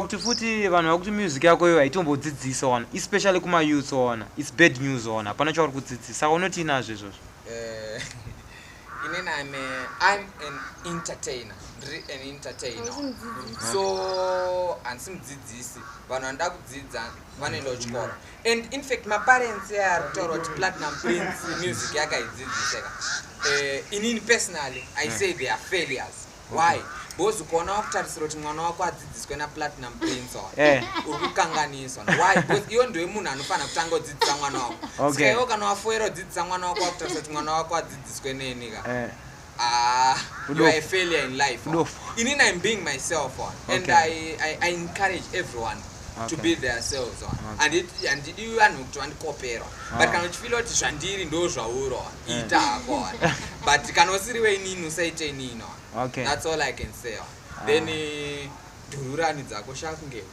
kuti futi vanhu vakuti music yako iyo haitombodzidzisa ona especially kuma youth ona it's bad news ona hapana chauri kudzidzisa unoti inazvo izvozvo. I'm an entertainer. An entertainer. So and some mudzidzisi vanhu vanoda kudzidza vanoenda kuchikora. And in fact my parents are told Platnum Prince music yakaidzidziseka. In personally I say they are failures. Why? Because ukona wakutarisira kuti mwana wako adzidziswe na Platnum Prince on ukukanganiswa. Why? Because iyo ndio munhu anofana kutanga kudzidzisa mwana wako. Okay. Saka kana wafoera kudzidzisa mwana wako wakutarisira kuti mwana wako adzidziswe neni ka. You are a failure in life. I'm being myself on, and I encourage everyone to be themselves on, and you are not trying to cooperate. But can you feel what Shandiri knows but can also see when you say Nino. Okay, that's all I can say. Then Durura needs a go shark and get